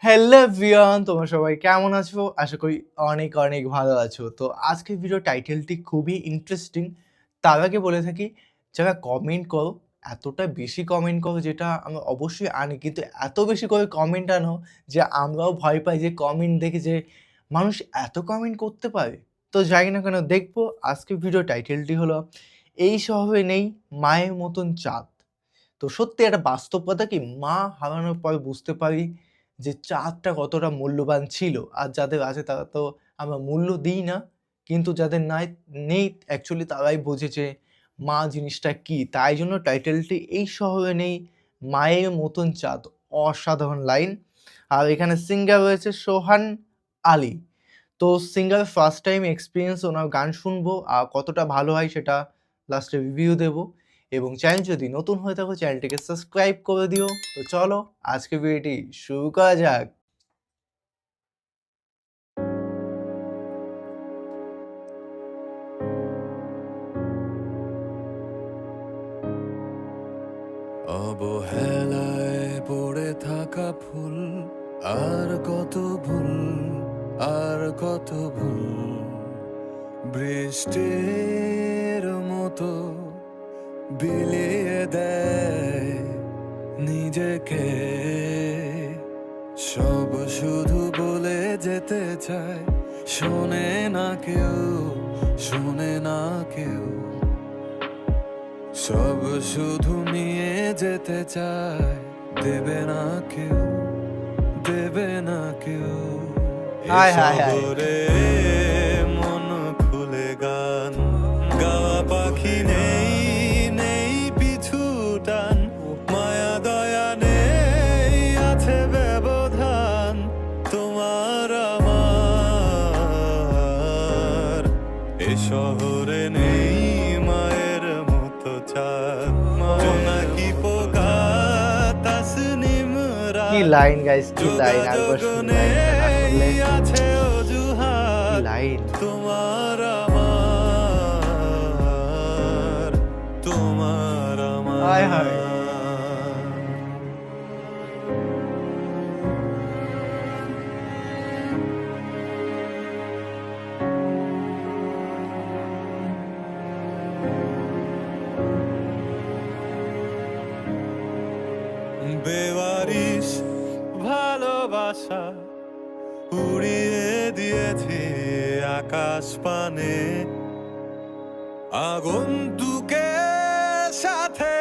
Hello everyone, তোমরা সবাই কেমন আছো? আশা করি অনেক, অনেক ভালো আছো। তো আজকের ভিডিও টাইটেলটি খুবই ইন্টারেস্টিং। তার আগে বলে থাকি, যারা কমেন্ট করো, এতটা বেশি কমেন্ট করো যেটা আমরা অবশ্যই আনি। কিন্তু এত বেশি করে কমেন্ট আনো যে আমরাও ভয় পাই যে কমেন্ট দেখে যে মানুষ এত কমেন্ট করতে পারে? তো জানি না কেন দেখবো আজকের ভিডিও টাইটেলটি হলো, "এই শহরে নেই মায়ের মতন চাঁদ।" তো সত্যি একটা বাস্তব কথা কি, মা হারানোর পর বুঝতে পারি যে চাঁদটা কতটা মূল্যবান ছিল। আর যাদের আছে তারা তো আমরা মূল্য দিই না। কিন্তু যাদের নেই অ্যাকচুয়ালি তারাই বোঝে যে মা জিনিসটা কি। তাই জন্য টাইটেলটি "এই শহরে নেই মায়ের মতন চাঁদ।" অসাধারণ লাইন। আর এখানে সিঙ্গার রয়েছে সোহান আলী। তো সিঙ্গার ফার্স্ট টাইম এক্সপেরিয়েন্স, ওনার গান শুনবো। আর কতটা ভালো হয় সেটা লাস্টে রিভিউ দেবো। এবং চ্যানেল যদি নতুন হয়ে থাকো চ্যানেলটিকে সাবস্ক্রাইব করে দিও। তো চলো আজকের ভিডিওটি শুরু করা যাক। অবহেলায় পড়ে থাকা ফুল, আর কত ভুল, আর কত ভুল, বৃষ্টির মতো বিলিয়ে দেয় নিজেকে। সব শুধু বলে যেতে চায়, শোনে না কেউ, শোনে না কেউ। সব শুধু নিয়ে যেতে চায়, দেবে না কেউ, দেবে না কেউ। এ হায় হায় হায়! শহরে মন খুলে গান গাওয়া পাখি নেই, নেই পিছু টান, মায়া দয়া নেই, আছে ব্যবধান তোমার আমার। এ শহরে নেই মায়ের মতো চাঁদ, জোনাকি পোকা তাসনিম কি রাত, লাইন গাইস, কি লাইন! আরেকবার যোগাযোগ শুনি লাইনটা না নেই, শুনলে। আছে কি অজুহাত লাইন! তোমার আমার, তোমার হায় হায়! আমার। বেওয়ারিশ ভালোবাসা উড়িয়ে দিয়েছে আকাশ পানে, আগন্তুকের সাথে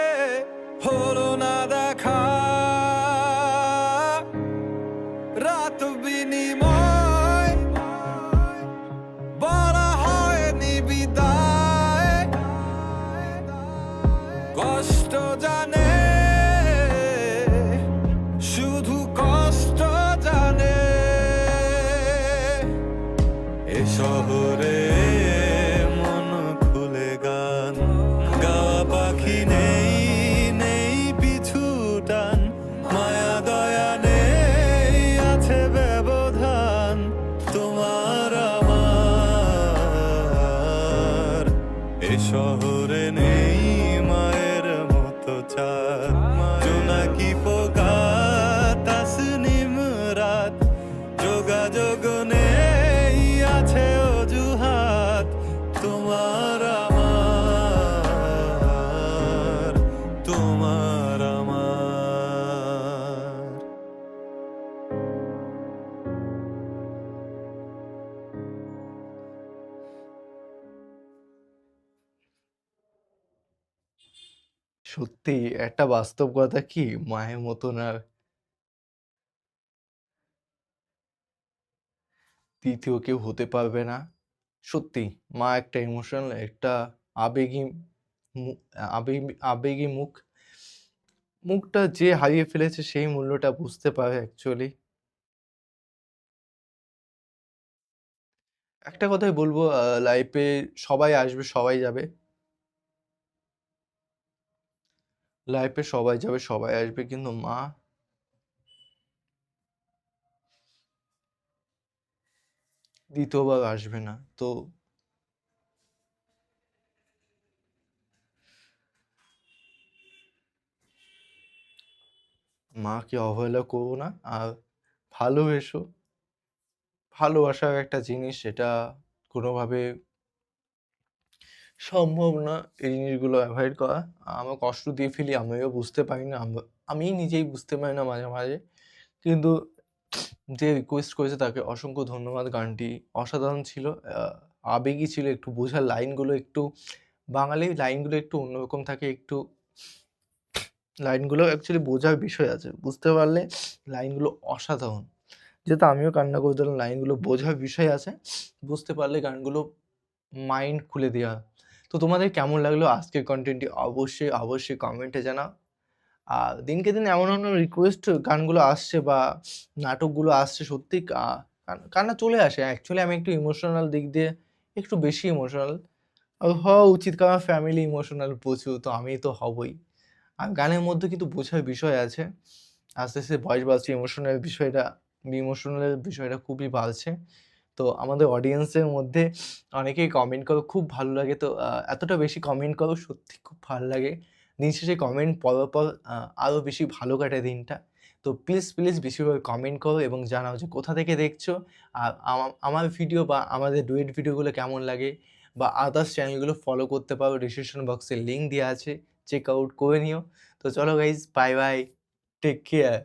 হলো না দেখা, রাত বিনিময় বলা হয়নি বিদায়, কষ্ট জানে, শুধু কষ্ট জানে। এ শহরে মন খুলে গান গাওয়া পাখি নেই, নেই পিছু টান, মায়া দয়া নেই, আছে ব্যবধান তোমার আমার। এ শহরে নেই মায়ের মতো চাঁদ, জোনাকি পোকা তাসনিম রাত, যোগাযোগ নেই, আছে অজুহাত তোমার আমার, তোমার আমার। সত্যি একটা বাস্তব কথা কি, মায়ের মতন আর দ্বিতীয় কেউ হতে পারবে না। সত্যি মা একটা ইমোশনাল, একটা আবেগী মু আবেগী মুখটা যে হারিয়ে ফেলেছে সেই মূল্যটা বুঝতে পারে অ্যাকচুয়ালি। একটা কথাই বলবো, লাইফে সবাই আসবে, সবাই যাবে। লাইফে সবাই যাবে, সবাই আসবে। কিন্তু মা দ্বিতীয়বার আসবে না। তো মাকে অবহেলা করবো না। আর ভালোবেসো। ভালোবাসা একটা জিনিস, এটা কোনোভাবে সম্ভব না এই জিনিসগুলো এভয়েড করা। আমার কষ্ট দিয়ে ফেলি, আমিও বুঝতে পারি না। আমি নিজেই বুঝতে পারি না মাঝে, মাঝে। কিন্তু যে রিকোয়েস্ট করেছে তাকে অসংখ্য ধন্যবাদ। গানটি অসাধারণ ছিল। আ আবেগী ছিল, একটু বোঝার লাইনগুলো একটু, বাঙালি লাইনগুলো একটু অন্যরকম থাকে, একটু লাইনগুলো অ্যাকচুয়ালি বোঝার বিষয় আছে। বুঝতে পারলে লাইনগুলো অসাধারণ। যেহেতু আমিও কান্না করে দিলাম, লাইনগুলো বোঝার বিষয় আছে। বুঝতে পারলে গানগুলো মাইন্ড খুলে দেওয়া। তো তোমাদের কেমন লাগলো আজকের কনটেন্টটি অবশ্যই, অবশ্যই কমেন্টে জানাও। আর দিনকে দিন এমন, এমন রিকোয়েস্ট গানগুলো আসছে বা নাটকগুলো আসছে, সত্যিই কান্না চলে আসে। অ্যাকচুয়ালি আমি একটু ইমোশনাল দিক দিয়ে একটু বেশি ইমোশনাল। হওয়া উচিত, কারণ ফ্যামিলি ইমোশনাল প্রচুর, তো আমি তো হবই। আর গানের মধ্যে কিন্তু বোঝার বিষয় আছে। আস্তে, আস্তে বয়স বাড়ছে, ইমোশনাল বিষয়টা খুবই বাড়ছে। তো আমাদের অডিয়েন্সের মধ্যে অনেকেই কমেন্ট করো, খুব ভালো লাগে। তো এতটা বেশি কমেন্ট করো, সত্যি খুব ভাল লাগে। দিন শেষে কমেন্ট পড়ার পর আরো বেশি ভালো কাটে দিনটা। তো প্লিজ, প্লিজ বেশি করে কমেন্ট করো এবং জানাও যে কোথা থেকে দেখছো। আর আমার ভিডিও বা আমাদের ডুয়েট ভিডিওগুলো কেমন লাগে, বা আদার্স চ্যানেলগুলো ফলো করতে পারো। ডিসক্রিপশন বক্সে লিঙ্ক দেওয়া আছে, চেক আউট করে নিও। তো চলো guys, bye bye, take care.